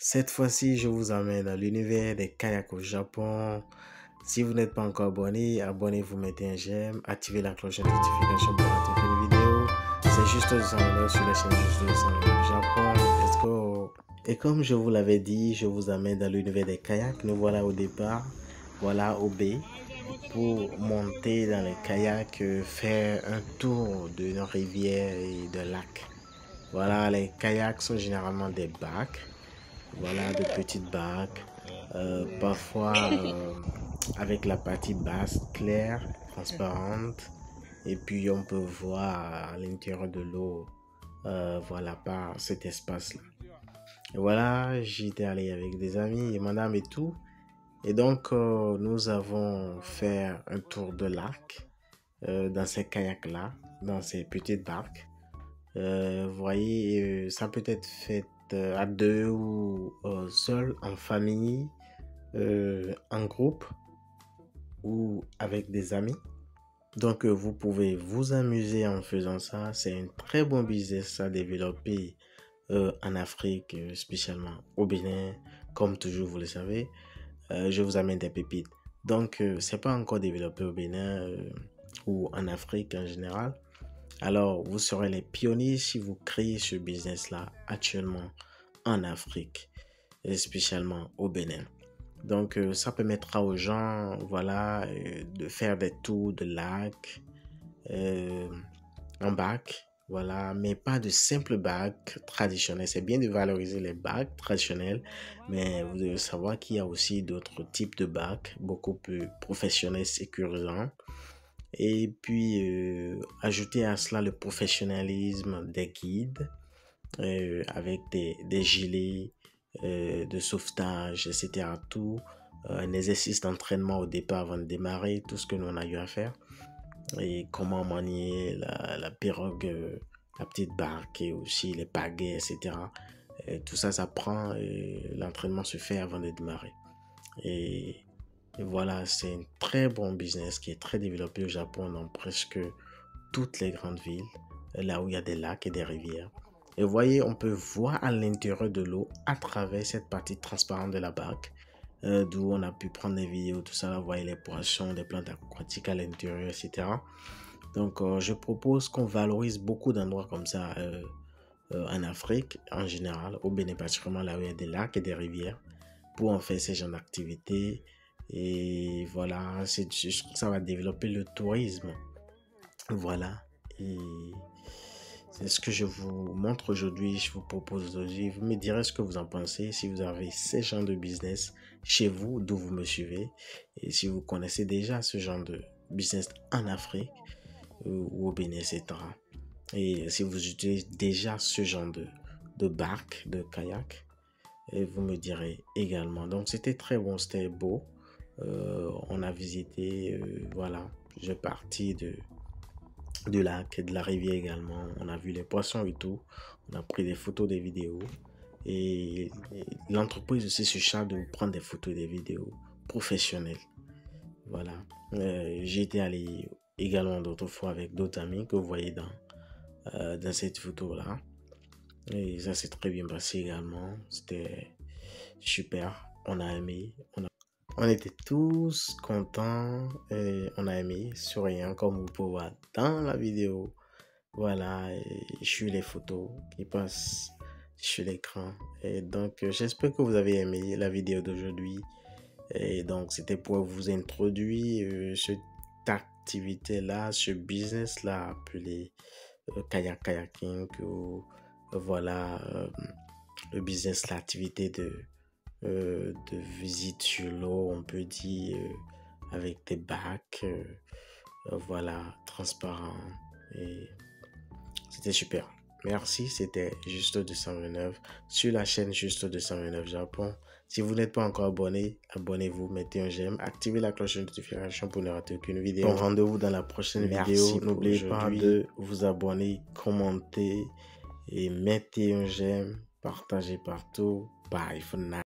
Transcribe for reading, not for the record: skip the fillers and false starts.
Cette fois-ci, je vous emmène dans l'univers des kayaks au Japon. Si vous n'êtes pas encore abonné, abonnez-vous, mettez un j'aime, activez la cloche de notification pour rater aucune vidéo. C'est juste 209 sur la chaîne Juste 209 Japon. Let's go! Et comme je vous l'avais dit, je vous amène dans l'univers des kayaks. Nous voilà au départ, voilà au B, pour monter dans les kayaks, faire un tour d'une rivière et de lac. Voilà, les kayaks sont généralement des bacs. Voilà, de petites barques, parfois avec la partie basse claire, transparente, et puis on peut voir à l'intérieur de l'eau, voilà, par cet espace-là. Et voilà, j'étais allé avec des amis et madame et tout, et donc nous avons fait un tour de lac dans ces kayaks-là, dans ces petites barques. Vous voyez, ça peut être fait à deux ou seul, en famille, en groupe ou avec des amis. Donc, vous pouvez vous amuser en faisant ça. C'est un très bon business à développer en Afrique, spécialement au Bénin. Comme toujours, vous le savez, je vous amène des pépites. Donc, c'est pas encore développé au Bénin ou en Afrique en général. Alors, vous serez les pionniers si vous créez ce business-là actuellement en Afrique, et spécialement au Bénin. Donc, ça permettra aux gens, voilà, de faire des tours de lac en bac, voilà, mais pas de simples bacs traditionnels. C'est bien de valoriser les bacs traditionnels, mais vous devez savoir qu'il y a aussi d'autres types de bacs, beaucoup plus professionnels, sécurisants. Et puis, ajouter à cela le professionnalisme des guides avec des gilets de sauvetage, etc. Tout, un exercice d'entraînement au départ avant de démarrer, tout ce que nous on a eu à faire. Et comment manier la pirogue, la petite barque et aussi les pagaies, etc. Et tout ça, ça prend, l'entraînement se fait avant de démarrer. Et voilà, c'est un très bon business qui est très développé au Japon dans presque toutes les grandes villes, là où il y a des lacs et des rivières. Et vous voyez, on peut voir à l'intérieur de l'eau à travers cette partie transparente de la barque, d'où on a pu prendre des vidéos, tout ça, là, vous voyez les poissons, des plantes aquatiques à l'intérieur, etc. Donc, je propose qu'on valorise beaucoup d'endroits comme ça en Afrique, en général, au Bénin, particulièrement là où il y a des lacs et des rivières, pour en faire ces genres d'activités. Et voilà, ça va développer le tourisme. Voilà. Et c'est ce que je vous montre aujourd'hui, je vous propose aujourd'hui. Vous me direz ce que vous en pensez, si vous avez ce genre de business chez vous, d'où vous me suivez. Et si vous connaissez déjà ce genre de business en Afrique ou au Bénin, etc. Et si vous utilisez déjà ce genre de barque, de kayak, et vous me direz également. Donc c'était très bon, c'était beau. On a visité, voilà, j'ai parti de lac et de la rivière également. On a vu les poissons et tout. On a pris des photos, des vidéos. Et l'entreprise aussi se charge de vous prendre des photos et des vidéos professionnelles. Voilà. J'ai été allé également d'autres fois avec d'autres amis que vous voyez dans cette photo-là. Et ça s'est très bien passé également. C'était super. On a aimé. On était tous contents et on a aimé, souriant comme vous pouvez voir dans la vidéo. Voilà, et sur les photos qui passent sur l'écran. Et donc, j'espère que vous avez aimé la vidéo d'aujourd'hui. Et donc, c'était pour vous introduire cette activité-là, ce business-là appelé kayaking ou voilà, le business, l'activité de visite sur l'eau, on peut dire, avec des bacs, voilà, transparents. Et c'était super. Merci, c'était Juste 229 sur la chaîne Juste 229 Japon. Si vous n'êtes pas encore abonné, abonnez-vous, mettez un j'aime, activez la cloche de notification pour ne rater aucune vidéo. Bon, rendez-vous dans la prochaine vidéo. N'oubliez pas de vous abonner, commenter et mettez un j'aime, partagez partout. Bye for now.